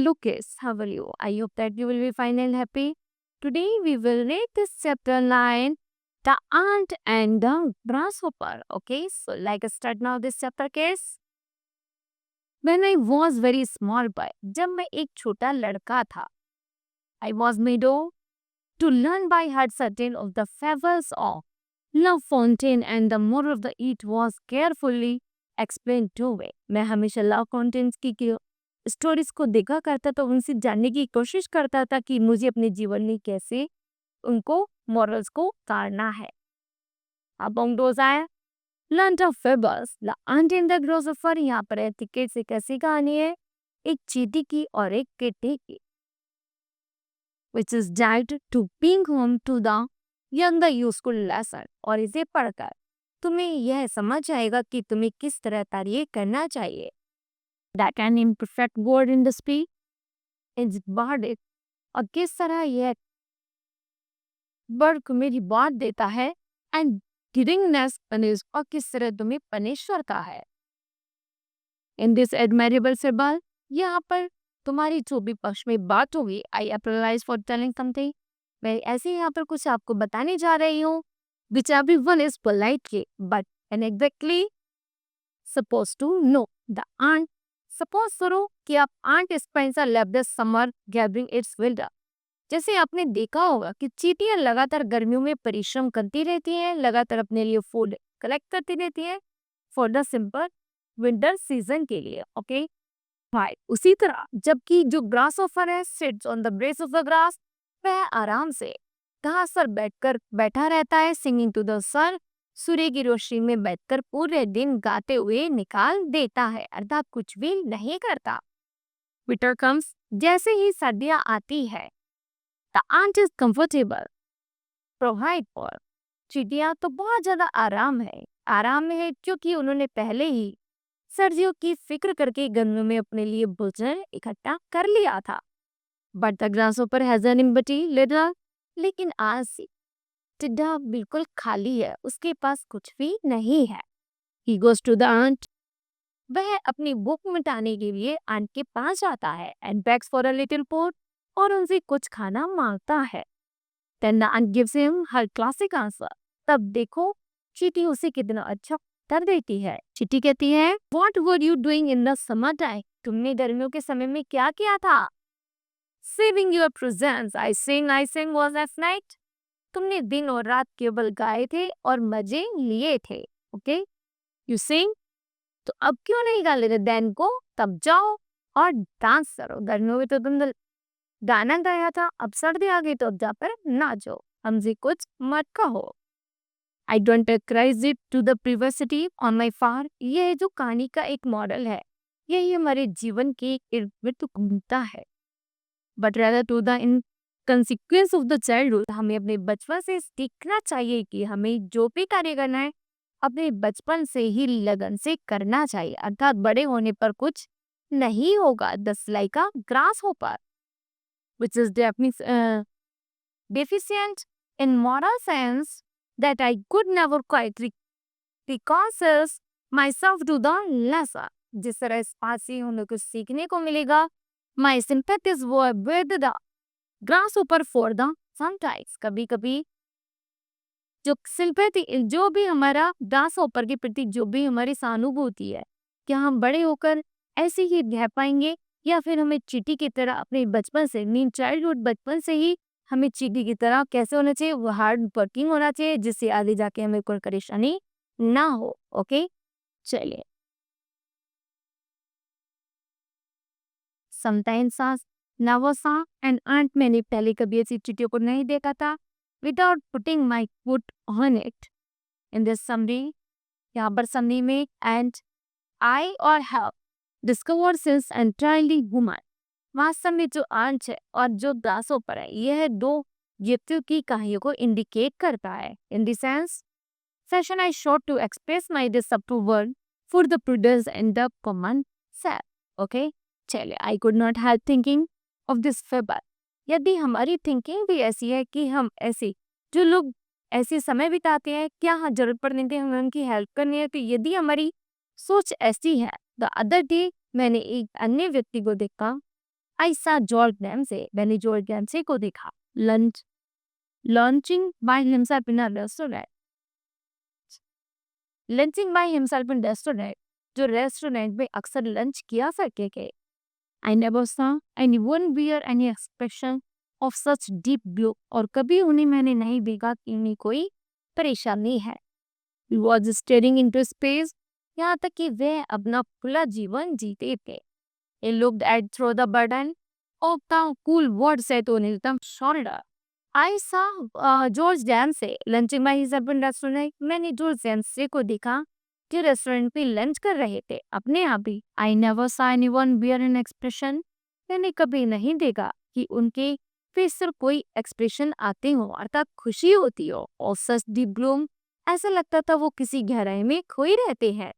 Lucas. How are you? I hope that you will be fine and happy. Today we will read this chapter 9, The Ant and the Grasshopper. Okay, so let's start now this chapter case. When I was very small boy, जब मैं एक छोटा लड़का था, I was made to learn by heart certain of the fables of Love Fountain and the moral of the it was carefully explained to me. मैं हमेशा love fountains की stories को देखा करता था, उनसे जानने की कोशिश करता था कि मुझे अपने जीवन में कैसे उनको मॉरल्स को काटना है. अब डोज आया learn of fables the ant in the grasshopper. यहाँ पर एथिकेट से कैसी कहानी है, एक चींटी की और एक किट्टी की, which is died to bring home to the young the useful lesson. और इसे पढ़कर तुम्हें यह समझ आएगा कि तुम्हें किस तरह तारीफ करना चाहिए. That an imperfect word in the speech is bardic. और किस तरह यह वर्ड को मेरी बात देता है एंड गिविंगनेस पनिश, और किस तरह तुम्हें पनिश करता है. इन दिस एडमायरेबल सिंबल, यहाँ पर तुम्हारी जो भी पक्ष में बात होगी, आई अप्रोलाइज फॉर टेलिंग समथिंग. मैं ऐसे यहाँ पर कुछ आपको बताने जा रही हूँ, which everyone is politely but exactly suppose to know. The ant, suppose करो कि आप ant Spencer left the summer gathering it's wilder. जैसे आपने देखा होगा कि चींटियां लगातार गर्मियों में परिश्रम करती रहती हैं, लगातार अपने लिए फूड कलेक्ट करती रहती हैं for the simple winter season के लिए. Okay fine. उसी तरह जबकि जो ग्रास ऑफर है sits on the brace of the grass, वह आराम से घास पर बैठा रहता है, सिंगिंग टू द सन, सूर्य की रोशनी में बैठकर पूरे दिन गाते हुए निकाल देता है, अर्थात कुछ भी नहीं करता. विंटर कम्स, जैसे ही सर्दियां आती है, the ant is comfortable provide for. चींटियां तो बहुत ज्यादा आराम में है क्योंकि उन्होंने पहले ही सर्दियों की फिक्र करके गर्मियों में अपने लिए भोजन इकट्ठा कर लिया था. But the grasshopper has an empty larder. लेकिन आज टिड्डा बिल्कुल खाली है, उसके पास कुछ भी नहीं है. He goes to the ant, वह अपनी भूख मिटाने के लिए आंट के पास जाता है and begs for a little food, और उनसे कुछ खाना मांगता है. Then the ant gives him her classic answer. तब देखो चींटी उसे कितना अच्छा उत्तर देती है. चींटी कहती है, what were you doing in the summer time. तुमने गर्मियों के समय में क्या किया था. Saving your presence I sing was at night. तुमने दिन और रात केवल गाए थे और मजे लिए थे. ओके यू सिंग, तो अब क्यों नहीं गा लेते देन को, तब जाओ और डांस करो. गर्मियों में तो तुम गाना गाया था, अब सर्दी आ गई तो अब जाकर नाचो, हमसे कुछ मत कहो. I don't cries it to the perversity on my far. यह जो कहानी का एक मॉडल है, यही हमारे जीवन के इर्द गिर्द घूमता है. But rather to the in consequence of the childhood, हमें अपने बचपन से सीखना चाहिए कि हमें जो भी कार्य करना है अपने बचपन से ही लगन से करना चाहिए, अर्थात बड़े होने पर कुछ नहीं होगा. दस like a grass hopper which is deficient in moral sense that I could never quite reconcile myself to the lesson. जिस तरह इस बात से हमें कुछ सीखने को मिलेगा. My sympathies were with the grasshopper for the sometimes. कभी कभी जो सिंपैथी, जो भी हमारा ग्रासहॉपर के प्रति जो भी हमारी सहानुभूति है, क्या हम बड़े होकर ऐसे ही रह पाएंगे, या फिर हमें चींटी की तरह अपने बचपन से मीन चाइल्डहुड बचपन से ही हमें चींटी की तरह कैसे होना चाहिए, वो हार्ड वर्किंग होना चाहिए, जिससे आगे जाके हमें कोई परेशानी ना हो. ओके चलिए. समटाइम्स नवसा एंड आंट, मैंने पहले कभी ऐसी चींटियों को नहीं देखा था. Without putting my foot on it. In this summary, यहाँ पर समरी में एंड आई और have discover since entirely woman. वास्तव में जो आंट है और जो ग्रासहॉपर है, यह दो व्यक्तियों की कहानियों को इंडिकेट करता है. In the sense session I shot to express my disapproval for the prudence and the common self. Okay चलिए. I could not help thinking of this fable. यदि हमारी थिंकिंग भी ऐसी है कि हम ऐसे जो लोग ऐसे समय बिताते हैं, क्या हाँ जरूरत पड़ने पे हमें उनकी हेल्प करनी है, तो यदि हमारी सोच ऐसी है. द अदर डे मैंने एक अन्य व्यक्ति को देखा आई सा जॉर्ज डैम्से, मैंने जॉर्ज डैम्से को देखा launching by himself in a restaurant जो रेस्टोरेंट में अक्सर लंच किया करते थे। I never saw anyone wear any expression of such deep blue, और कभी उन्हें मैंने नहीं देखा कि उन्हें कोई परेशानी है। He was staring into space, यहाँ तक कि वे अपना खुला जीवन जीते थे। He looked at through the burden of the cool words set on his shoulder. I saw George Dempsey lunching by his urban restaurant. मैंने जॉर्ज डैम्से को देखा जो रेस्टोरेंट पे लंच कर रहे थे अपने आप ही। I never saw anyone wear an expression. मैंने कभी नहीं देखा कि उनके फेस पर कोई एक्सप्रेशन आते हो, अर्थात खुशी होती हो, और सच डीप ब्लूम, ऐसा लगता था वो किसी गहराई में खोई रहते हैं।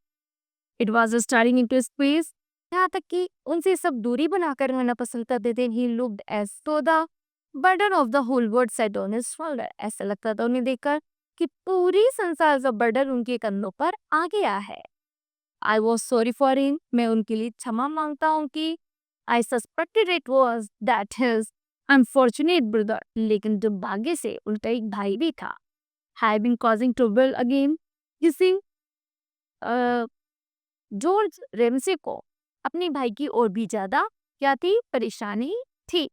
It was starring into space, यहाँ तक कि उनसे सब दूरी बनाकर रहना पसंद करते थे। He looked as though the burden of the whole world set on his shoulder, ऐसा लगता था उन्हें देखकर कि पूरी संसार का बर्डन उनके कंधों पर आ गया है। I was sorry for him, मैं उनके लिए क्षमा मांगता हूँ कि I suspected it was that his unfortunate brother, लेकिन दुर्भाग्य से उनका एक भाई भी था, had been causing trouble again, जिससे जॉर्ज रेमसे को अपने भाई की और भी ज्यादा क्या थी, परेशानी थी।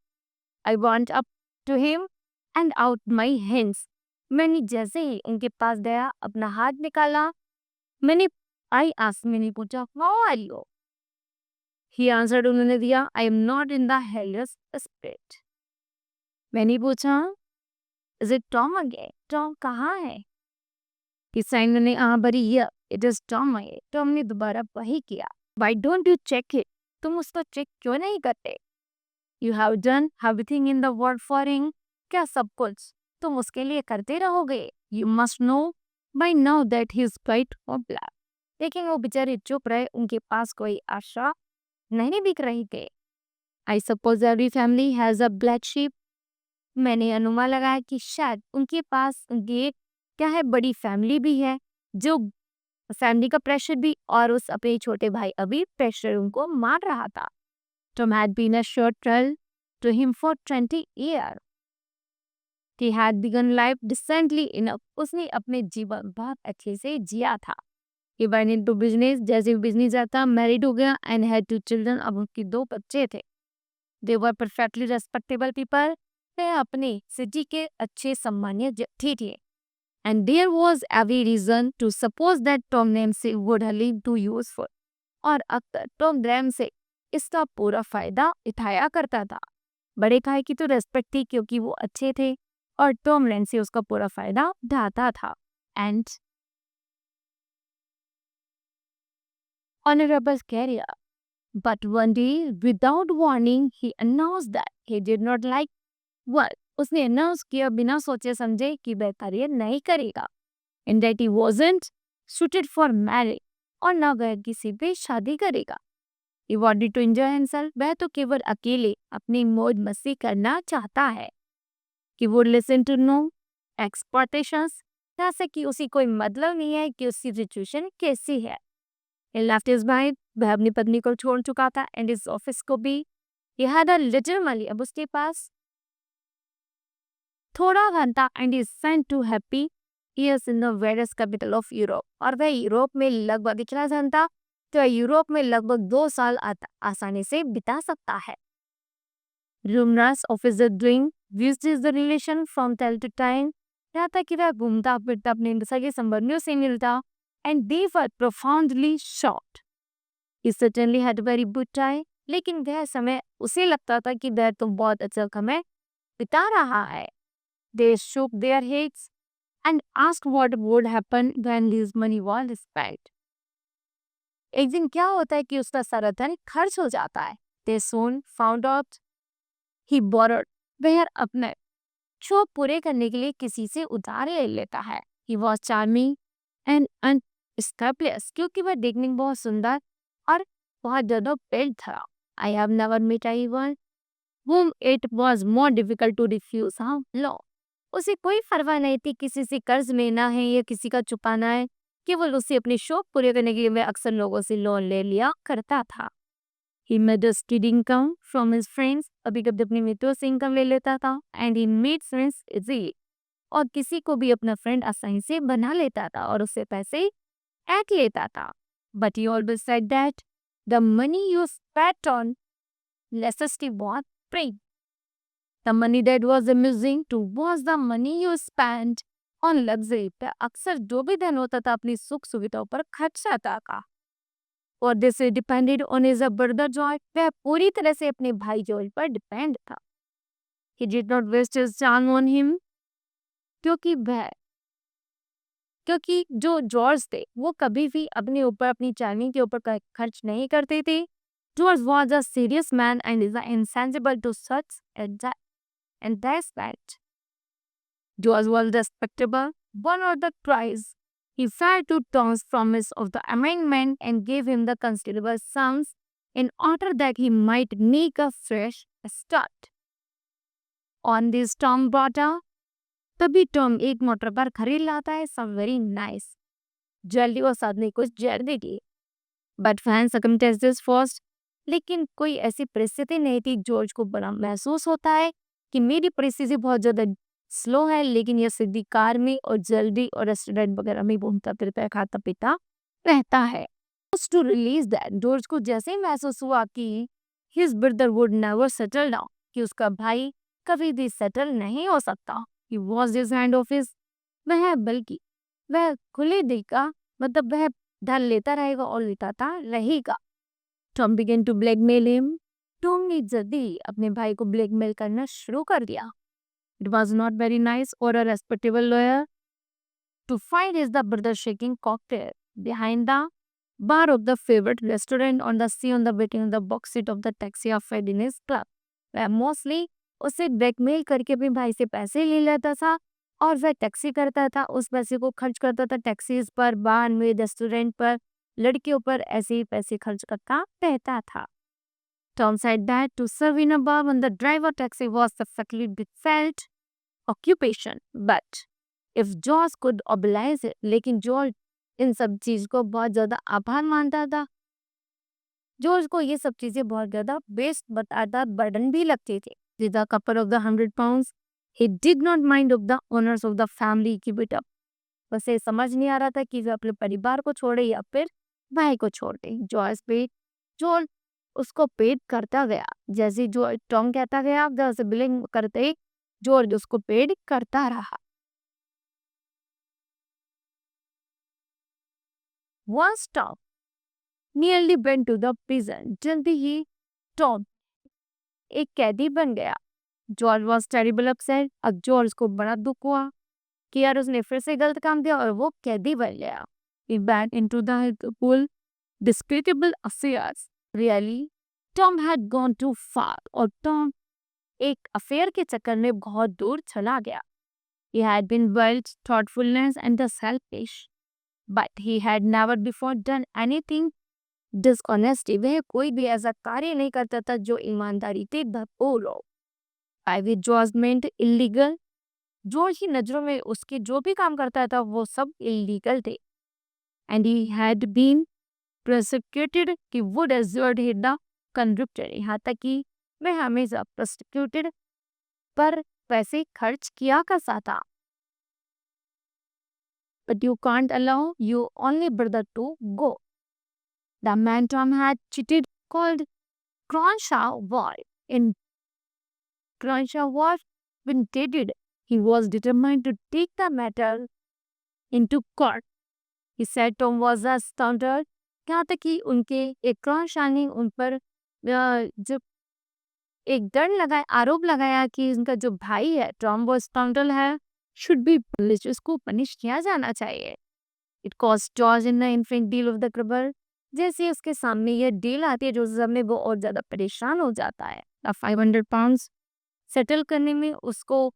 I went up to him and out my hands, मैंने जैसे ही उनके पास गया अपना हाथ निकाला, मैंने मैंने पूछा how are you. He answered, उन्होंने दिया, I am not in the health spirit. मैंने पूछा is it Tom again, Tom कहाँ है। किसान ने बड़ी इट इज टॉम है। टॉम ने दोबारा वही किया। Why don't you check it, तुम उसको चेक क्यों नहीं करते। You have done everything in the world for him, क्या सब कुछ तुम उसके लिए करते रहोगे। You must no bye now that he is quite hopeless, लेकिन वो बेचारे चुप रहे, उनके पास कोई आशा नहीं दिख रही थी। I suppose every family has a black sheep, मैंने अनुमान लगाया कि शायद उनके पास उनकी क्या है, बड़ी फैमिली भी है, जो फैमिली का प्रेशर भी, और उस अपने छोटे भाई अभी प्रेशर उनको मार रहा था। Tom had been a short trial to him for 20 years. He had begun life decently enough. उसने अपने जीवन बहुत अच्छे से जिया था। He went into business, जैसे बिजनेस जाता, मैरिड हो गया and had 2 children, अब उनके 2 बच्चे थे। They were perfectly respectable people. वे अपने सिटी के अच्छे सम्मानीय व्यक्ति थे। And there was every reason to suppose that Tom Ramsey would live too useful. और अक्सर टॉम रैमसे इसका पूरा फायदा उठाया करता था। बड़े भाई की तो रेस्पेक्ट थी क्योंकि वो अच्छे थे, और टॉम रैमसे उसका पूरा फायदा उठाता था। And honorable career. But one day, without warning, he announced that he did not like work. उसने अनाउंस किया बिना सोचे समझे कि वह करियर नहीं करेगा, and that he wasn't suited for marriage, और न वह किसी पे शादी करेगा। He wanted to enjoy himself, वह तो केवल अकेले अपनी मौज मस्ती करना चाहता है। He would listen to no expectations, जैसे कि उसी कोई मतलब नहीं है कि उसकी सिचुएशन कैसी है। He left his wife, वह अपनी पत्नी को छोड़ चुका था, and his office को भी। He had a little money, अब उसके पास थोड़ा धन था, and he sent to happy years in the various capital of Europe, और वह यूरोप में लगभग इतना धन था तो यूरोप में लगभग 2 साल आसानी से बिता सकता है। Numerous officers doing visits the relation from time to time, यहाँ तक कि वह घूमता फिरता अपने सगे संबंधियों से मिलता, and they were profoundly shocked. He certainly had a very good time, लेकिन वह समय उसे लगता था कि वह तो बहुत अच्छा समय बिता रहा है। They shook their heads and asked what would happen when his money was spent. एक दिन क्या होता है कि उसका सारा धन खर्च हो जाता है। They soon found out he borrowed, वह अपने शौक पूरे करने के लिए किसी से उधार ले लेता है। He was charming and unscrupulous, क्योंकि वह देखने में बहुत सुंदर और बहुत ज़्यादा पेड़ था। I have never met anyone whom it was more difficult to refuse loan. उसे कोई परवाह नहीं थी किसी से कर्ज लेना है या किसी का चुकाना है, केवल उसे अपने शौक पूरे करने के लिए वह अक्सर लोगों से लोन ले लिया करता था। He made a steady income from his friends. कभी-कभी अपने मित्रों से इनकम ले लेता था. And he made friends easily. और किसी को भी अपना फ्रेंड आसानी से बना लेता था और उससे पैसे ऐंठ लेता था. But he always said that the money you spent on necessity was free. The money that was amusing to was the money you spent on luxury. पे अक्सर जो भी धन होता था अपनी सुख सुविधाओं पर खर्च जाता था. और this depended on his brother George. वह पूरी तरह से अपने भाई जॉर्ज पर डिपेंड था. He did not waste his charm on him. क्योंकि जो जॉर्ज थे वो कभी भी अपने ऊपर अपनी चार्मिंग के ऊपर खर्च नहीं करते थे. George was a serious man and is insensible to such and that's that. George was respectable. One of the tries he failed to Tom's promise of the amendment and gave him the considerable sums in order that he might make a fresh start. On this Tom brought a तभी Tom एक motor car खरीद लाता है. सब very nice. जल्दी और साथ में कुछ जर देगी. But fan circumstances first. लेकिन कोई ऐसी परिस्थिति नहीं थी. जॉर्ज को बड़ा महसूस होता है कि मेरी परिस्थिति बहुत ज़्यादा स्लो है, लेकिन यह सीधी कार में और जल्दी और रेस्टोरेंट वगैरह में घूमता फिरता खाता पीता रहता है. टू रिलीज दैट, जॉर्ज को जैसे ही महसूस हुआ कि his brother would never settle down, कि उसका भाई कभी भी सेटल नहीं हो सकता. He was his hand of his. वह खुले दिल का, मतलब वह धन लेता रहेगा और लेता रहेगा. Tom began to blackmail him. Tom ने जल्दी अपने भाई को ब्लैकमेल करना शुरू कर दिया. It was not very nice or a respectable lawyer to find his the brother shaking cocktail behind the bar of the favorite restaurant on the sea on the waiting on the box seat of the taxi of Fedin's club. वह mostly उसे blackmail करके अपने भाई से पैसे ले लेता था और वह टैक्सी करता था. उस पैसे को खर्च करता था टैक्सीज पर, बार में, रेस्टोरेंट पर, लड़कियों पर. ऐसे ही पैसे खर्च करता रहता था. Tom said that to serve in a bar when the driver taxi was perfectly felt occupation, but if George could oblige it, लेकिन जॉर्ज इन सब चीज को बहुत ज्यादा आभार मानता था. जॉर्ज को ये सब चीजें बहुत ज्यादा बेस्ट बताता, बर्डन भी लगती थी. With a couple of the 100 pounds, he did not mind of the owners of the family keep it up. बसे समझ नहीं आ रहा था कि वह अपने परिवार को छोड़े या फिर भाई को छोड़ दे. जॉर्ज उसको पेड करता गया. जैसे जो टॉम कहता गया जैसे बिलिंग करते जॉर्ज उसको पेड करता रहा. Once Tom nearly went to the prison. जल्दी ही टॉम एक कैदी बन गया. George was terrible upset. अब जॉर्ज को बड़ा दुख हुआ कि यार उसने फिर से गलत काम किया और वो कैदी बन गया. He went into the pool despicable affairs. Really, Tom had gone too far. और टॉम एक अफेयर के चक्कर में बहुत दूर चला गया. He had been built thoughtfulness and the selfish, but he had never before done anything dishonesty. वह कोई भी ऐसा कार्य नहीं करता था जो ईमानदारी से भरपूर हो. By which George meant illegal. George की नजरों में उसके जो भी काम करता था वो सब इलीगल थे. And he had been prosecuted. He would assert he the convicted. यहाँ तक कि वह हमेशा prosecuted पर पैसे खर्च किया करता था. But you can't allow your only brother to go. The man Tom had cheated called Cronshaw Ward. In Cronshaw Ward, when dated, he was determined to take the matter into court. He said Tom was a scoundrel. यहाँ तक कि उनके एक क्रॉनशॉ ने उन पर जब एक आरोप लगाया कि उनका जो भाई है टॉम वो स्काउंड्रल है, शुड बी पुनिश्ड, उसको पनिश किया जाना चाहिए. It cost George in the infinite deal of the cribble. जैसे उसके सामने यह डील आती है जो समय वो और ज़्यादा परेशान हो जाता है. 500 पाउंड्स सेटल करने में, उसको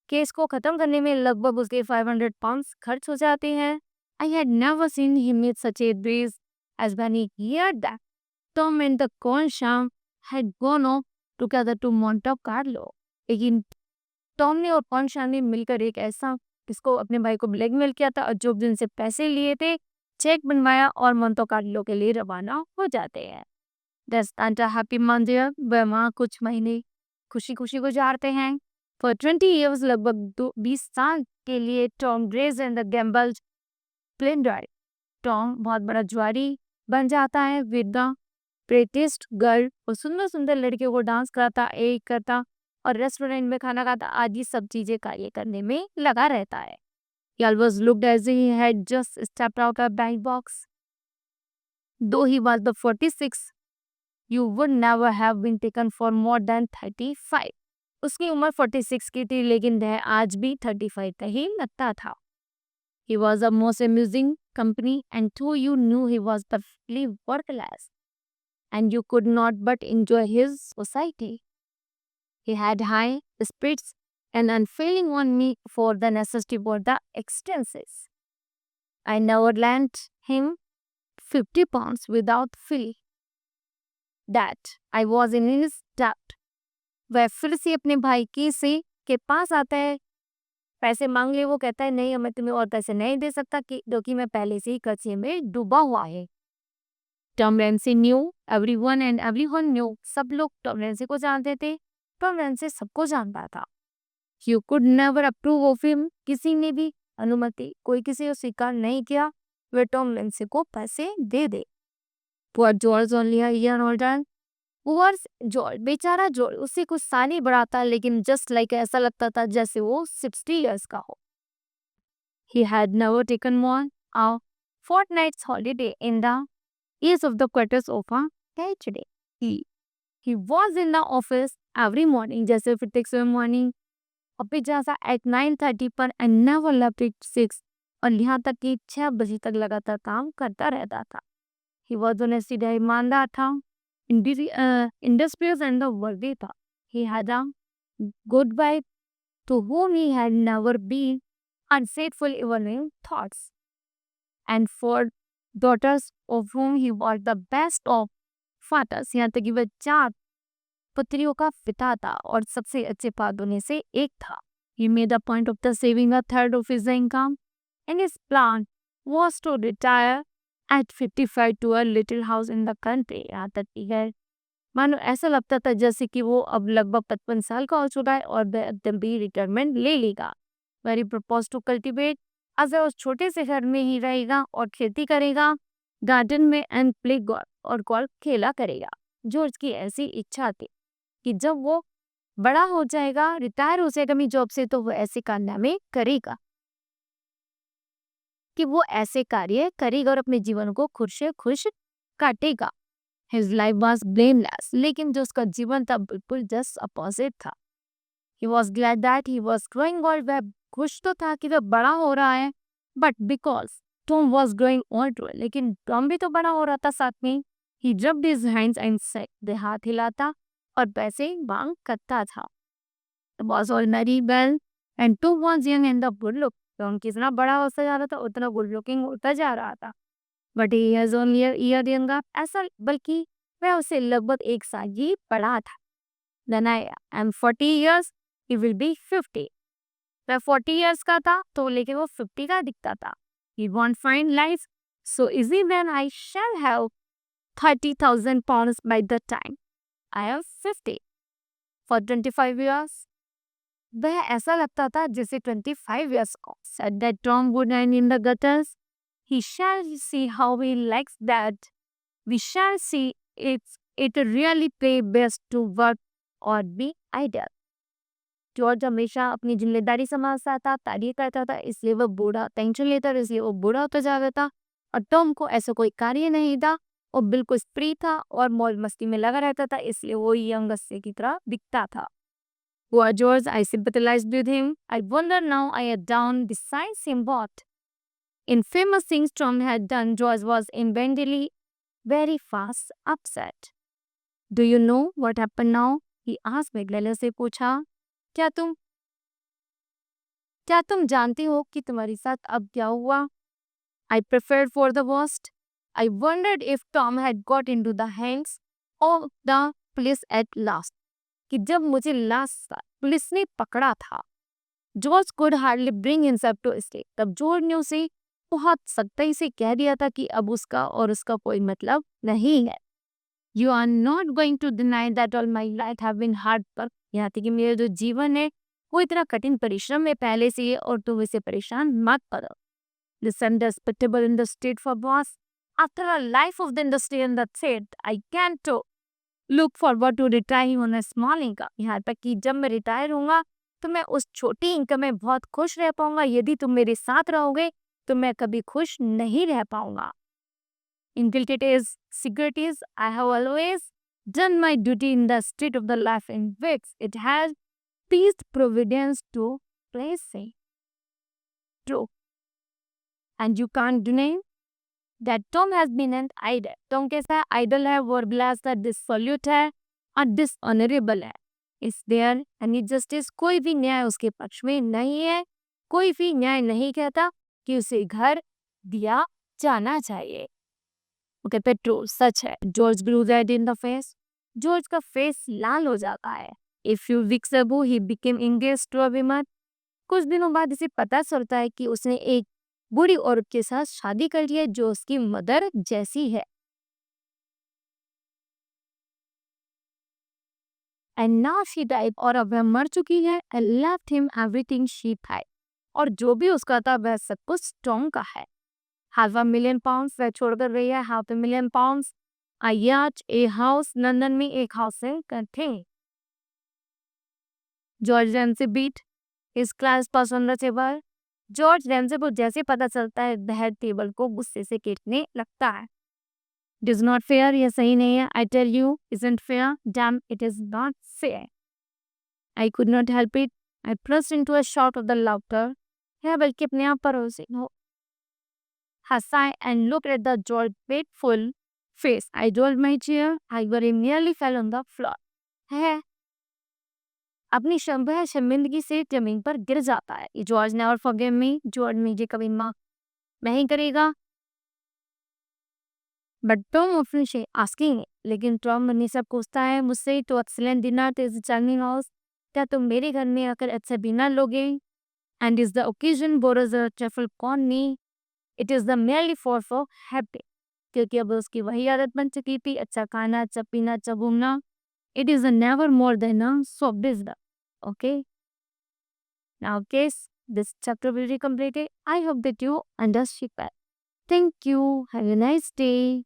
केस को ख़त्म करने में लगभग उसके 500 पाउंड्स खर्च हो जाते हैं. I had never seen him with such a breeze as when he heard that Tom and the Consham had gone off together to Monte Carlo. लेकिन टॉम ने और कॉनशाम ने मिलकर एक ऐसा इसको अपने भाई को ब्लैकमेल किया था और जो दिन से पैसे लिए थे चेक बनवाया और मोंटे कार्लो के लिए रवाना हो जाते हैं. They spent a happy month there. वह वहाँ कुछ महीने खुशी खुशी गुजारते हैं. For 20 years, लगभग 20 साल के लिए Tom graze and the gamble plain drive. Tom बहुत बड़ा जुआरी बन जाता है विद द प्रेटेस्ट गर्ल और सुंदर सुंदर लड़कियों को डांस कराता, एक करता और रेस्टोरेंट में खाना खाता आदि सब चीजें कार्य करने में लगा रहता है. He always looked as he had just stepped out of bank box. Though he was the 46, you would never have been taken for more than 35. उसकी उम्र 46 की थी लेकिन वह आज भी 35 का ही लगता था. He was a most amusing company and though you knew he was perfectly worthless and you could not but enjoy his society. He had high spirits and unfailing on me for the necessity for the expenses. I never lent him 50 pounds without fee that I was in his debt. वह फिर से अपने भाई के पास आता है, पैसे मांग ले. वो कहता है नहीं, मैं तुम्हें और पैसे नहीं दे सकता क्योंकि मैं पहले से ही कर्जे में डूबा हुआ है. Tom Ramsay knew everyone and everyone knew. सब लोग टॉम रैम्सी को जानते थे. टॉम रैम्सी सबको जानता था. You could never approve of him. किसी ने भी अनुमति कोई किसी को स्वीकार नहीं किया वे टॉम रैम्सी को पैसे दे दे. Poor George only a year older. Poor George, बेचारा जॉर्ज उससे कुछ साल ही बड़ा था लेकिन जस्ट लाइक ऐसा लगता था जैसे वो 60 years का हो. He had never taken more a fortnight's holiday in the ease of the quarters of a tragedy. He was in the office every morning, जैसे प्रत्येक सुबह मॉर्निंग ऑफिस जैसा at 9:30 पर and never left at 6 और यहाँ तक कि 6 बजे तक लगातार काम करता रहता था. He was honest, ईमानदार था, industrious and the worthy था. He had a good wife to whom he had never been unfaithful even in thoughts, and 4 daughters of whom he was the best of fathers. यहाँ तक कि वह 4 पुत्रियों का पिता था और सबसे अच्छे फादरों में से एक था. He made a point of the saving a third of his income, and his plan was to retire at 55 to a little house in the country. यहाँ तक कि है मानो ऐसा लगता था जैसे कि वो अब लगभग 55 साल का हो चुका है और वह एकदम भी रिटायरमेंट ले लेगा. Very proposed to cultivate, अगर उस छोटे से घर में ही रहेगा और खेती करेगा, गार्डन में एंड प्ले गोल्फ और गोल्फ खेला करेगा. जॉर्ज की ऐसी इच्छा थी कि जब वो बड़ा हो जाएगा, रिटायर हो जाएगा अपनी जॉब से, तो वो ऐसे कारनामे करेगा कि वो ऐसे कार्य करेगा और अपने जीवन को खुश से खुश काटेगा. His life was blameless, लेकिन जो उसका जीवन था बिल्कुल जस्ट अपोजिट था. He was glad that he was growing old. वह खुश तो था कि वह बड़ा हो रहा है, but because Tom was growing older, लेकिन टॉम भी तो बड़ा हो रहा था साथ में. He rubbed his hands and said, वह हाथ हिलाता और पैसे मांग करता था. It was all very well and Tom was young and the good look. Tom कितना बड़ा होता जा रहा था उतना गुड लुकिंग होता जा रहा था. But he has only a year younger. ऐसा बल्कि वह उसे लगभग 1 साल ही बड़ा था. Then I am 40 years, he will be 50. वह 40 years का था तो लेकिन वो 50 का दिखता था. He won't find life so easy when I shall have 30,000 pounds by the time I am 50. For 25 years, वह ऐसा लगता था जैसे 25 years का. Said that Tom would end in the gutters. He shall see how he likes that. We shall see if it really pay best to work or be idle. George हमेशा अपनी जिम्मेदारी संभालता था, तारीफ करता था, इसलिए वह बूढ़ा टेंशन लेता था, इसलिए वो बूढ़ा होता जा रहा था. और टॉम को ऐसा कोई कार्य नहीं था, वो बिल्कुल फ्री था और मौज मस्ती में लगा रहता था, इसलिए वो यंग बच्चे की तरह दिखता था. Poor George, I sympathized with him. I wonder now I had down besides him what. In famous things Tom had done, George was inwardly very fast upset. Do you know what happened now? He asked. मैगलेलर से पूछा, क्या तुम जानती हो कि तुम्हारे साथ अब क्या हुआ? I prepared for the worst. I wondered if Tom had got into the hands of the police at last. कि जब मुझे लास्ट पुलिस ने पकड़ा था. George could hardly bring himself to stay. तब जॉर्ज ने उसे बहुत सख्ती से कह दिया था कि अब उसका और उसका कोई मतलब नहीं है. You are not going to deny that all my life have been hard work. यहाँ तक कि मेरा जो जीवन है वो इतना कठिन परिश्रम में पहले से ही है और तुम इसे परेशान मत करो। Listen, respectable in the state for boss. After a life of the industry and the trade, I can't to look forward to retiring on a small income. यहाँ तक कि जब मैं रिटायर होऊंगा तो मैं उस छोटी इनकम में बहुत खुश रह पाऊंगा। यदि तुम मेरे साथ रहोगे तो मैं कभी खुश नहीं रह पाऊंगा। Until it is securities, I have always done my duty in the state of the life in which it has pleased providence to place it. True. And you can't deny that Tom has been an idol. Tom कैसा है? Idol है, worthless है, dissolute है और dishonorable है। Is there any justice? कोई भी न्याय उसके पक्ष में नहीं है। कोई भी न्याय नहीं कहता कि उसे घर दिया जाना चाहिए। ओके पेट्रो, सच है। George glue red in the face. George का फेस लाल हो जाता है। A few weeks ago he became engaged to a woman. कुछ दिनों बाद इसे पता चलता है कि उसने एक बुरी औरत के साथ शादी कर ली है जो उसकी मदर जैसी है। एंड नाउ शी डाइड, और अब वह मर चुकी है। And left him everything she had, और जो भी उसका था वह सब कुछ टॉम का है। हाफ अ मिलियन पाउंड्स वह छोड़कर गई है। हाफ अ मिलियन पाउंड्स, अ याच, ए हाउस, लंदन में एक हाउस है करते। जॉर्ज रेमसे बीट इस class pass on the table. George Ramsay को जैसे पता चलता है वह टेबल को गुस्से से पीटने लगता है। It is not fair, यह सही नहीं है। I tell you, isn't fair. Damn, it is not fair. I could not help it. I burst into a shout of the laughter. है बल्कि अपने आप पर उसे हंसा and looked at the George fateful face. I rolled my chair. I very nearly fell on the floor. है अपनी शर्मिंदगी से जमीन पर गिर जाता है। George never forgive me, George मुझे कभी माफ नहीं करेगा। बट टॉम ऑफन से आस्किंग, लेकिन टॉम मनी सब पूछता है मुझसे तो excellent dinner is charming house, क्या तुम मेरे घर में आकर अच्छा डिनर लोगे? And is the occasion borrows a truffle corn me, it is the merely for happy, क्योंकि अब उसकी वही आदत बन चुकी थी, अच्छा खाना, अच्छा पीना, अच्छा घूमना। It is never more than a soft dinner. Okay, now case this chapter will be completed. I hope that you understood that. Thank you. Have a nice day.